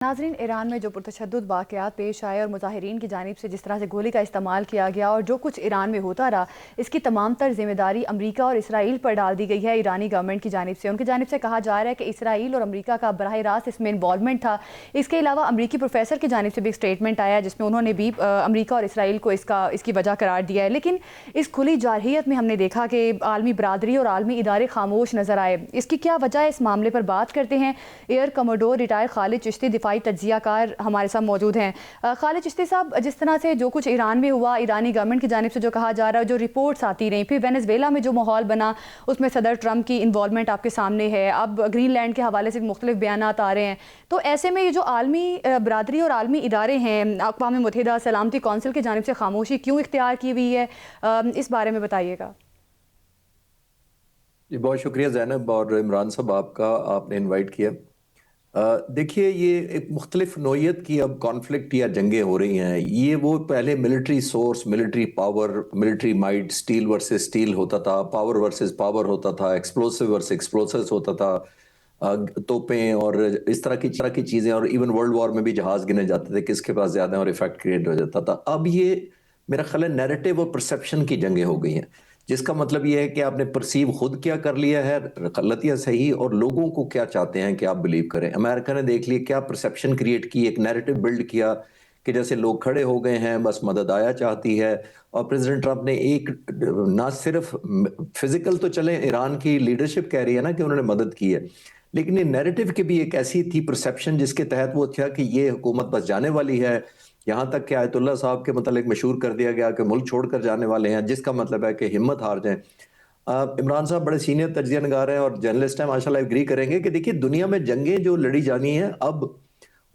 नाज़रीन, ईरान में जो पुरतशद्दुद वाक़यात पेश आए और मुज़ाहिरीन की जानिब से जिस तरह से गोली का इस्तेमाल किया गया और जो कुछ ईरान में होता रहा, इसकी तमाम तर ज़िम्मेदारी अमरीका और इसराइल पर डाल दी गई है ईरानी गवर्नमेंट की जानिब से। उनकी जानिब से कहा जा रहा है कि इसराइल और अमरीका का बराह रास्त इसमें इन्वॉल्वमेंट था। इसके अलावा अमरीकी प्रोफेसर की जानिब से भी एक स्टेटमेंट आया जिसमें उन्होंने भी अमरीका और इसराइल को इसकी वजह करार दिया है। लेकिन इस खुली जारहियत में हमने देखा कि आलमी बरादरी और आलमी इदारे खामोश नज़र आए। इसकी क्या वजह है, इस मामले पर बात करते हैं। Air commodore retire Khalid Chishti दिफाई तज्जियाकार हमारे साथ मौजूद हैं। खालिद चिश्ती साहब, जिस तरह से जो कुछ ईरान में हुआ, ईरानी गवर्नमेंट की जानिब से जो कहा जा रहा है, जो रिपोर्ट्स आती रही, फिर वेनेजुएला में जो माहौल बना उसमें सदर ट्रंप की इन्वॉल्वमेंट आपके सामने है, अब ग्रीनलैंड के हवाले से मुख्तलिफ बयानात आ रहे हैं, तो ऐसे में ये जो आलमी बरादरी और आलमी इदारे हैं, अक़वाम मुत्तहिदा सलामती कौंसिल की जानिब से खामोशी क्यों इख्तियार की हुई है, इस बारे में बताइएगा। जी, बहुत शुक्रिया ज़ैनब और इमरान साहब आपका, आपने इनवाइट किया। देखिए, ये एक मुख्तलिफ नोयत की अब कॉन्फ्लिक्ट या जंगें हो रही हैं। ये वो पहले military source, military power, military might, steel versus steel होता था, पावर वर्सेस पावर होता था, एक्सप्लोसिव वर्सेस एक्सप्लोसिव्स होता था, तोपें और इस तरह की चीज़ें, और इवन वर्ल्ड वॉर में भी जहाज़ गिने जाते थे किसके पास ज़्यादा है और इफेक्ट क्रिएट हो जाता था। अब ये मेरा ख्याल है नैरेटिव और परसेप्शन की जंगें हो गई हैं, जिसका मतलब ये है कि आपने परसीव खुद क्या कर लिया है, गलत या सही, और लोगों को क्या चाहते हैं कि आप बिलीव करें। अमेरिका ने देख लिया क्या परसेप्शन क्रिएट की, एक नैरेटिव बिल्ड किया कि जैसे लोग खड़े हो गए हैं, बस मदद आया चाहती है। और प्रेसिडेंट ट्रंप ने एक ना सिर्फ फिजिकल, तो चले ईरान की लीडरशिप कह रही है ना कि उन्होंने मदद की है, लेकिन ये नैरेटिव की भी एक ऐसी थी परसेप्शन जिसके तहत वो था कि ये हुकूमत बस जाने वाली है। यहाँ तक कि आयतुल्ला साहब के मतलब मशहूर कर दिया गया कि मुल्क छोड़कर जाने वाले हैं, जिसका मतलब है कि हिम्मत हार जाएं। इमरान साहब बड़े सीनियर तज्जिया नगार हैं और जर्नलिस्ट हैं, माशाल्लाह एग्री करेंगे कि देखिए दुनिया में जंगें जो लड़ी जानी है अब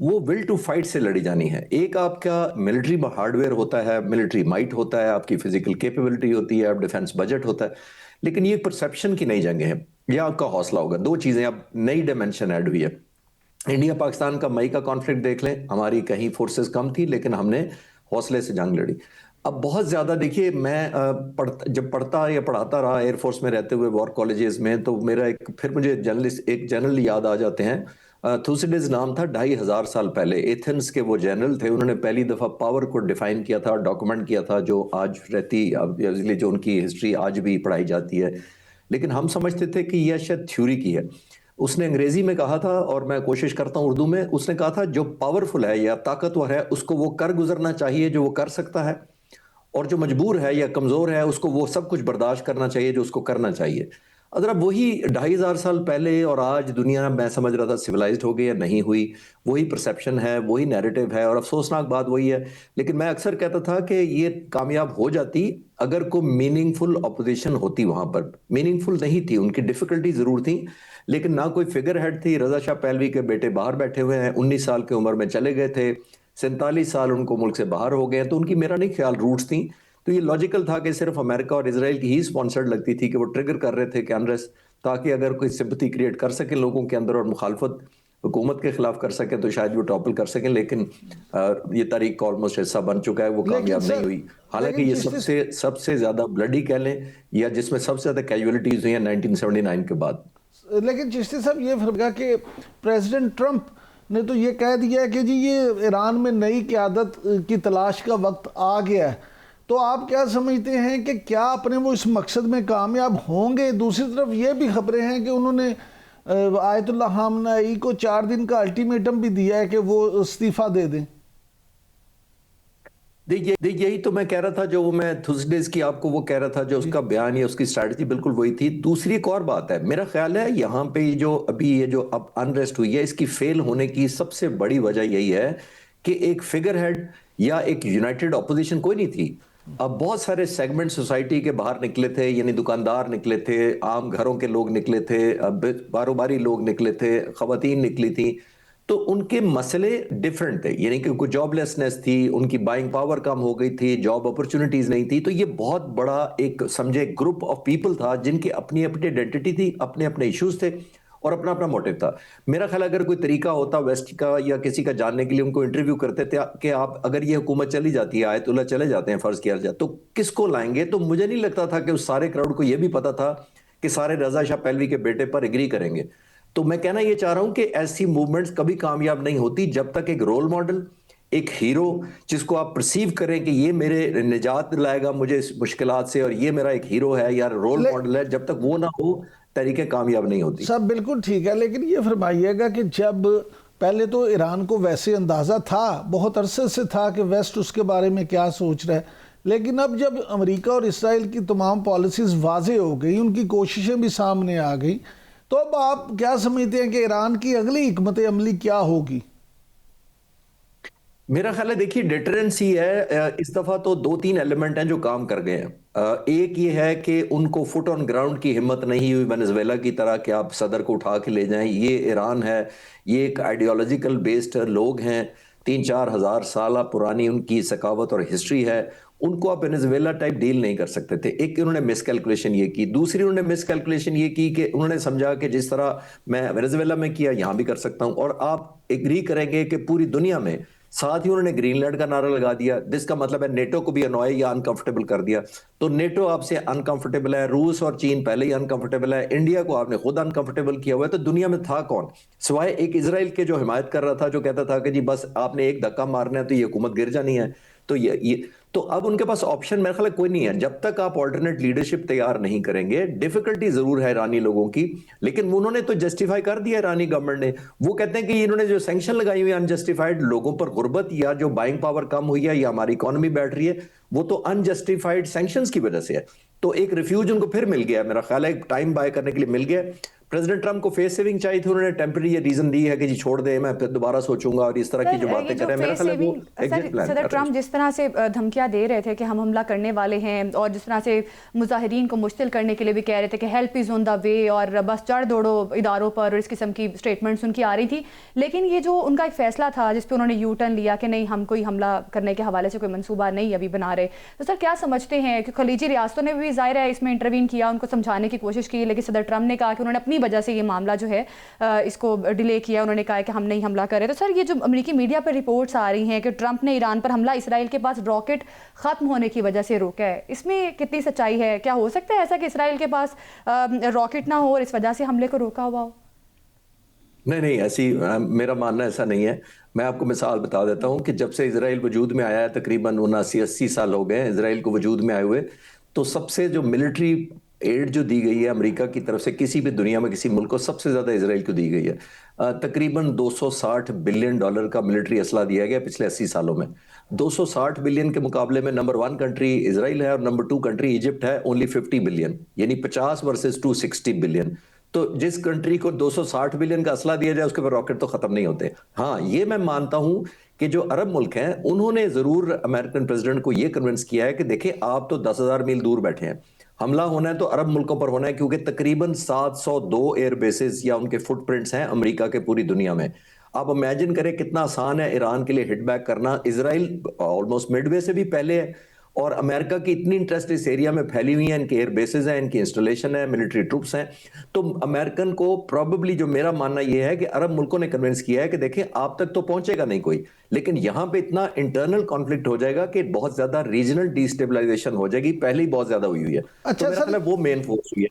वो विल टू फाइट से लड़ी जानी है। एक आपका मिलिट्री हार्डवेयर होता है, मिलिट्री माइट होता है, आपकी फिजिकल कैपेबिलिटी होती है, डिफेंस बजट होता है, लेकिन ये परसेप्शन की नई जंगें हैं। यह आपका हौसला होगा। दो चीजें अब नई डायमेंशन ऐड हुई है। इंडिया पाकिस्तान का मई का कॉन्फ्लिक्ट देख लें, हमारी कहीं फोर्सेस कम थी लेकिन हमने हौसले से जंग लड़ी। अब बहुत ज़्यादा देखिए, मैं जब पढ़ता या पढ़ाता रहा एयरफोर्स में रहते हुए वॉर कॉलेजेस में, तो मेरा फिर मुझे एक जनरल याद आ जाते हैं। थुसिडिस नाम था, 2500 साल पहले एथेंस के वो जनरल थे। उन्होंने पहली दफ़ा पावर को डिफाइन किया था, डॉक्यूमेंट किया था, जो आज रहती, इसलिए जो उनकी हिस्ट्री आज भी पढ़ाई जाती है, लेकिन हम समझते थे कि यह शायद थ्योरी की है। उसने अंग्रेजी में कहा था और मैं कोशिश करता हूं उर्दू में। उसने कहा था जो पावरफुल है या ताकतवर है उसको वो कर गुजरना चाहिए जो वो कर सकता है, और जो मजबूर है या कमजोर है उसको वो सब कुछ बर्दाश्त करना चाहिए जो उसको करना चाहिए। अगर अब वही 2500 साल पहले और आज दुनिया, मैं समझ रहा था सिविलाइज्ड हो गई या नहीं हुई, वही परसेप्शन है, वही नैरेटिव है, और अफसोसनाक बात वही है। लेकिन मैं अक्सर कहता था कि ये कामयाब हो जाती अगर कोई मीनिंगफुल अपोजिशन होती। वहां पर मीनिंगफुल नहीं थी, उनकी डिफिकल्टी जरूर थी, लेकिन ना कोई फिगर हेड थी। रजा शाह पहलवी के बेटे बाहर बैठे हुए हैं, 19 साल की उम्र में चले गए थे, 47 साल उनको मुल्क से बाहर हो गए हैं, तो उनकी मेरा नहीं ख्याल रूट्स थी। तो ये लॉजिकल था कि सिर्फ अमेरिका और इसराइल की ही स्पॉन्सर्ड लगती थी कि वो ट्रिगर कर रहे थे कि अनरेस्ट, ताकि अगर कोई सिंपैथी क्रिएट कर सकें लोगों के अंदर और मुखालफत हुकूमत के खिलाफ कर सकें तो शायद वो टॉपल कर सकें। लेकिन ये तारीख का ऑलमोस्ट हिस्सा बन चुका है, वो कामयाब नहीं हुई। हालांकि ये सबसे ज्यादा ब्लडी कह लें या जिसमें सबसे ज्यादा कैजुअलिटीज हुई हैं 1979 के बाद। लेकिन चिश्ती साहब, ये फर्क है कि प्रेसिडेंट ट्रंप ने तो ये कह दिया है कि जी ये ईरान में नई क़यादत की तलाश का वक्त आ गया है, तो आप क्या समझते हैं कि क्या अपने वो इस मकसद में कामयाब होंगे? दूसरी तरफ ये भी खबरें हैं कि उन्होंने आयतुल्ला खामनेई को 4 दिन का अल्टीमेटम भी दिया है कि वो इस्तीफा दे दें। देखिए, यही तो मैं कह रहा था, जो मैं थर्सडेज की आपको वो कह रहा था, जो उसका बयान या उसकी स्ट्रैटेजी बिल्कुल वही थी। दूसरी एक और बात है, मेरा ख्याल है यहाँ पे जो अभी ये जो अब अनरेस्ट हुई है, इसकी फेल होने की सबसे बड़ी वजह यही है कि एक फिगर हेड या एक यूनाइटेड ऑपोजिशन कोई नहीं थी। अब बहुत सारे सेगमेंट सोसाइटी के बाहर निकले थे, यानी दुकानदार निकले थे, आम घरों के लोग निकले थे, बारोबारी लोग निकले थे, खवातीन निकली थी, तो उनके मसले डिफरेंट थे। यानी कि कोई जॉबलेसनेस थी, उनकी बाइंग पावर कम हो गई थी, जॉब अपॉर्चुनिटीज नहीं थी। तो ये बहुत बड़ा एक समझे ग्रुप ऑफ पीपल था जिनकी अपनी अपनी आइडेंटिटी थी, अपने अपने इश्यूज थे और अपना अपना मोटिव था। मेरा ख्याल अगर कोई तरीका होता वेस्ट का या किसी का जानने के लिए, उनको इंटरव्यू करते थे कि आप अगर ये हुकूमत चली जाती है, आयतुल्ला चले जाते हैं, फर्ज किया जाए, तो किसको लाएंगे, तो मुझे नहीं लगता था कि उस सारे क्राउड को यह भी पता था कि सारे रजा शाह पहलवी के बेटे पर एग्री करेंगे। تو میں کہنا یہ چاہ رہا ہوں کہ ایسی موومنٹس کبھی کامیاب نہیں ہوتی جب تک ایک رول ماڈل، ایک ہیرو جس کو آپ پرسیو کریں کہ یہ میرے نجات دلائے گا مجھے اس مشکلات سے اور یہ میرا ایک ہیرو ہے یا رول ماڈل ہے، جب تک وہ نہ ہو تحریکیں کامیاب نہیں ہوتی. سب بالکل ٹھیک ہے، لیکن یہ فرمائیے گا کہ جب پہلے تو ایران کو ویسے اندازہ تھا، بہت عرصے سے تھا کہ ویسٹ اس کے بارے میں کیا سوچ رہا ہے، لیکن اب جب امریکہ اور اسرائیل کی تمام پالیسیز واضح ہو گئی، ان کی کوششیں بھی سامنے آ گئی، تو اب آپ کیا سمجھتے ہیں کہ ایران کی اگلی حکمت عملی کیا ہوگی؟ میرا خیال ہے دیکھیے ڈیٹرنس ہی ہے. اس دفعہ تو 2-3 ایلیمنٹ ہیں جو کام کر گئے ہیں. ایک یہ ہے کہ ان کو فٹ آن گراؤنڈ کی ہمت نہیں ہوئی وینزویلا کی طرح کہ آپ صدر کو اٹھا کے لے جائیں. یہ ایران ہے، یہ ایک آئیڈیالوجیکل بیسڈ لوگ ہیں، 3-4 ہزار سالہ پرانی ان کی ثقافت اور ہسٹری ہے. ان کو آپ وینزویلا ٹائپ ڈیل نہیں کر سکتے تھے. ایک انہوں نے مس کیلکولیشن یہ کی. دوسری انہوں نے مس کیلکولیشن یہ کی کہ انہوں نے سمجھا کہ جس طرح میں وینزویلا میں کیا یہاں بھی کر سکتا ہوں. اور آپ ایگری کریں گے کہ پوری دنیا میں ساتھ ہی انہوں نے گرین لینڈ کا نعرہ لگا دیا، جس کا مطلب ہے نیٹو کو بھی انوائے یا انکمفرٹیبل کر دیا. تو نیٹو آپ سے انکمفرٹیبل ہے، روس اور چین پہلے ہی انکمفرٹیبل ہے، انڈیا کو آپ نے خود انکمفرٹیبل کیا ہوا ہے. تو دنیا میں تھا کون سوائے ایک اسرائیل کے جو حمایت کر رہا تھا، جو کہتا تھا کہ جی بس آپ نے ایک دھکا مارنا ہے تو یہ حکومت گر جانی ہے. تو اب ان کے پاس آپشن میرے خیال ہے کوئی نہیں ہے. جب تک آپ آلٹرنیٹ لیڈرشپ تیار نہیں کریں گے، ڈیفیکلٹی ضرور ہے ایرانی لوگوں کی، لیکن انہوں نے تو جسٹیفائی کر دیا ایرانی گورنمنٹ نے. وہ کہتے ہیں کہ انہوں نے جو سینکشن لگائی ہوئی انجسٹیفائڈ، لوگوں پر غربت یا جو بائنگ پاور کم ہوئی ہے یا ہماری اکانومی بیٹھ رہی ہے، وہ تو انجسٹیفائڈ سینکشنز کی وجہ سے ہے. تو ایک ریفیوج ان کو پھر مل گیا، میرا خیال ہے ٹائم بائی کرنے کے لیے مل گیا. پریزیڈنٹ ٹرمپ کو فیس سیونگ چاہیے تھی، انہوں نے ٹیمپرری یہ ریزن دی ہے کہ جی چھوڑ دیں، میں پھر دوبارہ سوچوں گا، اور اس طرح کی جو باتیں کر رہے ہیں میرا خیال ہے وہ ایگزٹ پلان صدر ٹرمپ جس طرح سے دھمکیاں دے رہے تھے کہ ہم حملہ کرنے والے ہیں، اور جس طرح سے مظاہرین کو مشتعل کرنے کے لیے بھی کہہ رہے تھے کہ ہیلپ از آن دا وے، اور بس چڑھ دوڑو اداروں پر، اور اس قسم کی اسٹیٹمنٹس ان کی آ رہی تھی. لیکن یہ جو ان کا ایک فیصلہ تھا جس پہ انہوں نے یو ٹرن لیا کہ نہیں ہم کوئی حملہ کرنے کے حوالے سے کوئی منصوبہ نہیں ابھی بنا رہے، تو سر کیا سمجھتے ہیں کہ خلیجی ریاستوں نے بھی ظاہر ہے اس میں انٹروین کیا، ان کو سمجھانے کی کوشش کی، لیکن صدر ٹرمپ نے کہا کہ انہوں نے اپنی وجہ سے یہ معاملہ جو ہے اس کو ڈیلے کیا، انہوں نے کہا کہ ہم نہیں حملہ کرے. تو سر یہ جو امریکی میڈیا پر رپورٹس آ رہی ہیں کہ ٹرمپ نے ایران پر حملہ اسرائیل کے پاس راکٹ ختم ہونے کی وجہ سے روکا ہے، اس میں کتنی سچائی ہے؟ کیا ہو سکتا ہے ایسا کہ اسرائیل کے پاس راکٹ نہ ہو اور اس وجہ سے حملے کو روکا ہوا ہو؟ نہیں ایسی میرا ماننا ایسا نہیں ہے. میں آپ کو مثال بتا دیتا ہوں کہ جب سے اسرائیل وجود میں آیا ہے، تقریباً 79-80 سال ہو گئے ہیں اسرائیل کو وجود میں آئے ہوئے، تو سب سے جو ملٹری ایڈ جو دی گئی ہے امریکہ کی طرف سے کسی بھی دنیا میں کسی ملک کو، سب سے زیادہ اسرائیل کو دی گئی ہے. تقریباً $260 بلین کا ملٹری اسلحہ دیا گیا پچھلے 80 سالوں میں. 260 بلین کے مقابلے میں نمبر 1 کنٹری اسرائیل ہے اور نمبر 2 کنٹری ایجپٹ ہے، اونلی 50 بلین، یعنی 50 ورسز 260 بلین. تو جس کنٹری کو 260 بلین کا اسلحہ دیا جائے اس کے پر راکٹ تو ختم نہیں ہوتے. ہاں یہ میں مانتا ہوں کہ جو عرب ملک ہیں انہوں نے ضرور امریکن پریزیڈنٹ کو یہ کنونس کیا ہے کہ دیکھیں آپ تو 10,000 میل دور بیٹھے ہیں، حملہ ہونا ہے تو عرب ملکوں پر ہونا ہے، کیونکہ تقریباً 702 ایئر بیسز یا ان کے فٹ پرنٹس ہیں امریکہ کے پوری دنیا میں. آپ امیجن کریں کتنا آسان ہے ایران کے لیے ہٹ بیک کرنا. اسرائیل آلموسٹ مڈ وے سے بھی پہلے ہے، اور امریکہ کی اتنی انٹرسٹ اس ایریا میں پھیلی ہوئی ہیں، ان کے ایئر بیسز ہیں، ان کی انسٹالیشن ہے، ملٹری ٹروپس ہیں. تو امریکن کو پروبیبلی، جو میرا ماننا یہ ہے کہ عرب ملکوں نے کنونس کیا ہے کہ دیکھیں آپ تک تو پہنچے گا نہیں کوئی، لیکن یہاں پہ اتنا انٹرنل کانفلکٹ ہو جائے گا کہ بہت زیادہ ریجنل ڈی اسٹیبلائزیشن ہو جائے گی، پہلے ہی بہت زیادہ ہوئی ہے. تو میرا خیال ہے وہ مین فورس ہوئی ہے.